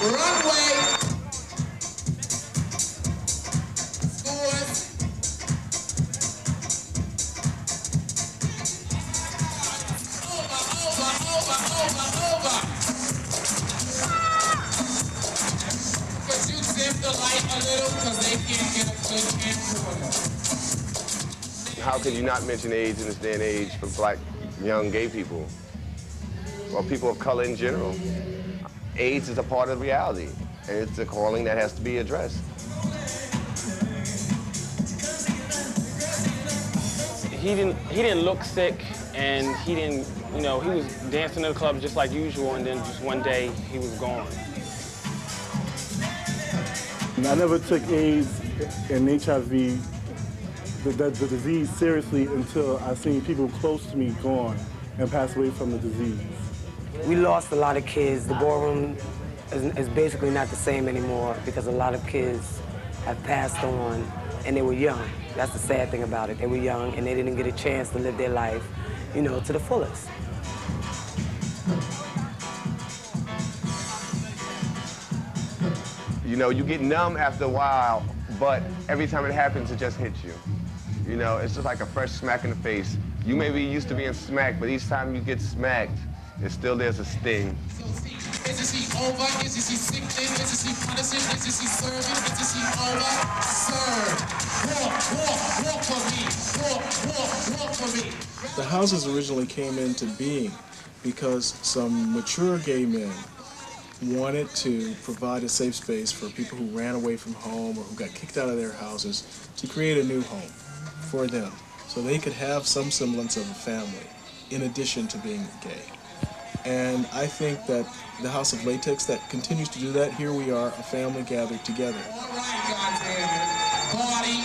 Runway. Scores. Over. Could you dim the light a little? Because they can't get a good camcorder. How could you not mention AIDS in this day and age for black young gay people? Or people of color in general? AIDS is a part of reality, and it's a calling that has to be addressed. He didn't look sick, and he didn't, you know, he was dancing in the club just like usual, and then just one day he was gone. I never took AIDS and HIV, the disease, seriously until I seen people close to me gone and pass away from the disease. We lost a lot of kids. The ballroom is basically not the same anymore because a lot of kids have passed on and they were young. That's the sad thing about it. They were young and they didn't get a chance to live their life, you know, to the fullest. You know, you get numb after a while, but every time it happens, it just hits you. You know, it's just like a fresh smack in the face. You may be used to being smacked, but each time you get smacked, there's a sting. Is he over? Is he sickening? Is he punishing? Is he serving? Is he over? Serve. Walk for me. Walk for me. The houses originally came into being because some mature gay men wanted to provide a safe space for people who ran away from home or who got kicked out of their houses to create a new home for them so they could have some semblance of a family in addition to being gay. And I think that the House of Latex that continues to do that, here we are, a family gathered together. All right, goddammit. Body.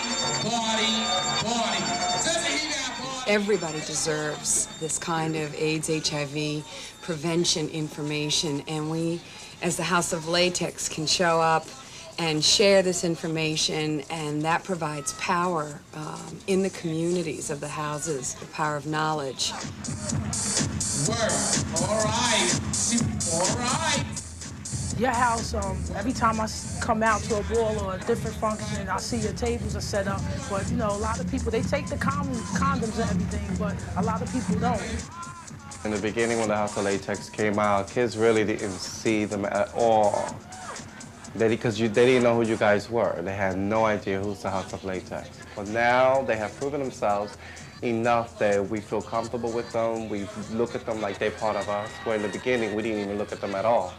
Doesn't he got body? Everybody deserves this kind of AIDS, HIV prevention information, and we, as the House of Latex, can show up and share this information, and that provides power in the communities of the houses, the power of knowledge. Work. All right. Your house, every time I come out to a ball or a different function, I see your tables are set up. But, you know, a lot of people, they take the condoms and everything, but a lot of people don't. In the beginning, when the House of Latex came out, kids really didn't see them at all. Because they didn't know who you guys were. They had no idea who's the House of Latex. But now they have proven themselves enough that we feel comfortable with them. We look at them like they're part of us, where in the beginning we didn't even look at them at all.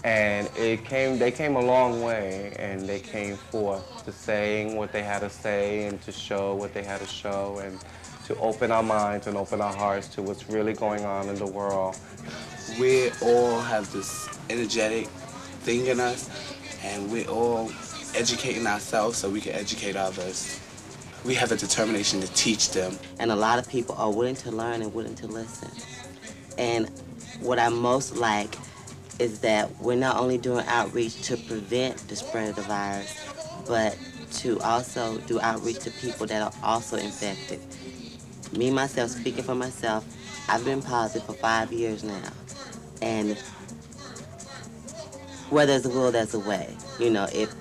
And they came a long way, and they came forth to saying what they had to say and to show what they had to show and to open our minds and open our hearts to what's really going on in the world. We all have this energetic thing in us, and we're all educating ourselves so we can educate others. We have the determination to teach them. And a lot of people are willing to learn and willing to listen. And what I most like is that we're not only doing outreach to prevent the spread of the virus, but to also do outreach to people that are also infected. Me, myself, speaking for myself, I've been positive for 5 years now. And where there's a will, there's a way. You know, if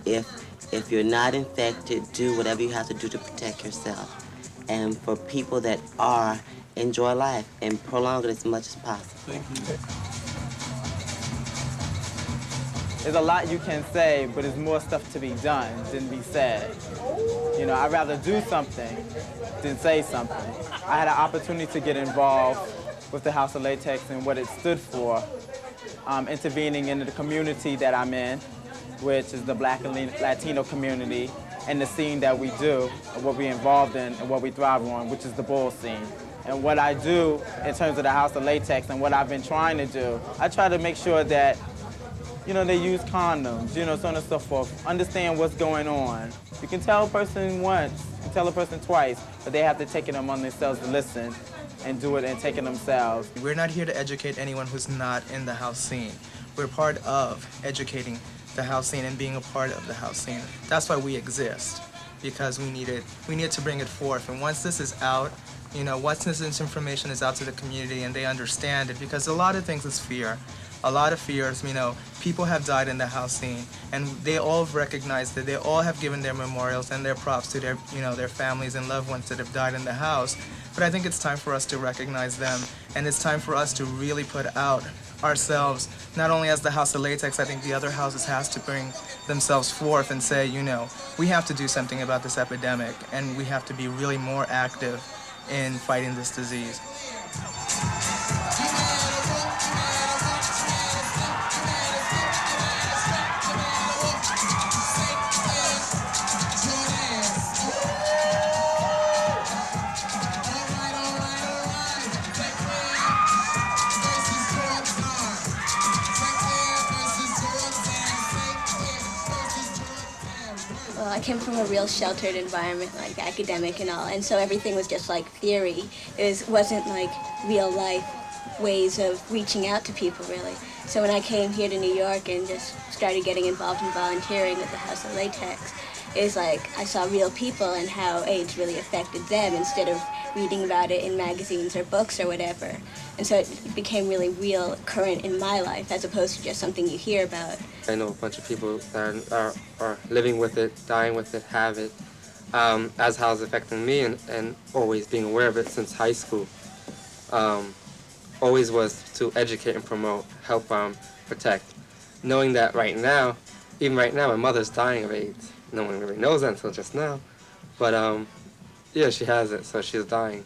you're not infected, do whatever you have to do to protect yourself. And for people that are, enjoy life and prolong it as much as possible. Thank you. There's a lot you can say, but there's more stuff to be done than be said. You know, I'd rather do something than say something. I had an opportunity to get involved with the House of Latex and what it stood for, intervening in the community that I'm in, which is the Black and Latino community, and the scene that we do, and what we're involved in, and what we thrive on, which is the bull scene. And what I do in terms of the House of Latex and what I've been trying to do, I try to make sure that, you know, they use condoms, you know, so on and so forth, understand what's going on. You can tell a person once, you can tell a person twice, but they have to take it upon themselves to listen and do it and take it themselves. We're not here to educate anyone who's not in the house scene. We're part of educating the house scene and being a part of the house scene. That's why we exist, because we need to bring it forth. And once this is out, you know, once this information is out to the community and they understand it, because a lot of things is fear. a lot of fears. You know, people have died in the house scene, and they all have recognized it. They all have given their memorials and their props to their, you know, their families and loved ones that have died in the house. But I think it's time for us to recognize them, and it's time for us to really put out ourselves, not only as the House of Latex. I think the other houses has to bring themselves forth and say, you know, we have to do something about this epidemic, and we have to be really more active in fighting this disease. Well, I came from a real sheltered environment, like academic and all, and so everything was just like theory. It wasn't like real life ways of reaching out to people, really. So when I came here to New York and just started getting involved in volunteering with the House of Latex, it was like I saw real people and how AIDS really affected them instead of reading about it in magazines or books or whatever. And so it became really real, current in my life, as opposed to just something you hear about. I know a bunch of people that are living with it, dying with it, have it, as how it's affecting me, and always being aware of it since high school. Always was to educate and promote, help protect. Knowing that right now, even right now, my mother's dying of AIDS. No one really knows that until just now. But yeah, she has it, so she's dying.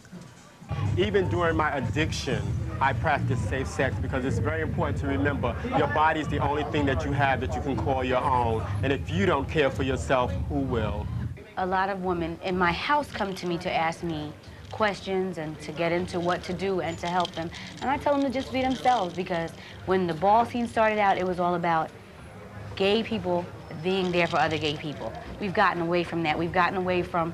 Even during my addiction, I practice safe sex because it's very important to remember your body is the only thing that you have that you can call your own. And if you don't care for yourself, who will? A lot of women in my house come to me to ask me questions and to get into what to do and to help them. And I tell them to just be themselves, because when the ball scene started out, it was all about gay people being there for other gay people. We've gotten away from that. We've gotten away from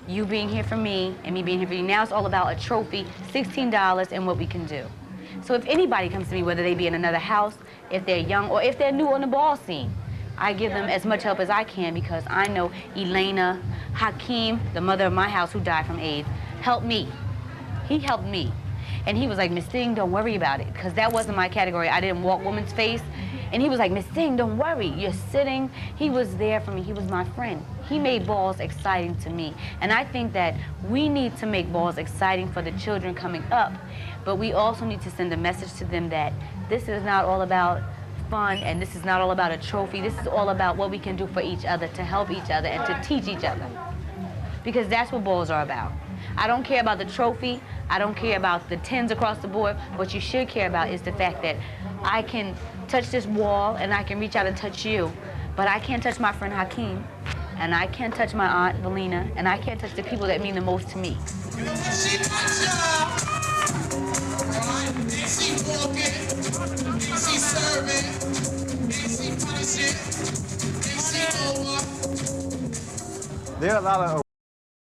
you being here for me and me being here for you. Now it's all about a trophy, $16, and what we can do. So if anybody comes to me, whether they be in another house, if they're young, or if they're new on the ball scene, I give them as much help as I can, because I know Elena, Hakeem, the mother of my house who died from AIDS, helped me. He helped me. And he was like, Miss Singh, don't worry about it, because that wasn't my category. I didn't walk woman's face. And he was like, Miss Singh, don't worry, you're sitting. He was there for me, he was my friend. He made balls exciting to me. And I think that we need to make balls exciting for the children coming up, but we also need to send a message to them that this is not all about fun, and this is not all about a trophy. This is all about what we can do for each other, to help each other, and to teach each other. Because that's what balls are about. I don't care about the trophy. I don't care about the 10s across the board. What you should care about is the fact that I can touch this wall and I can reach out and touch you, but I can't touch my friend Hakeem, and I can't touch my aunt Valina, and I can't touch the people that mean the most to me. There are a lot of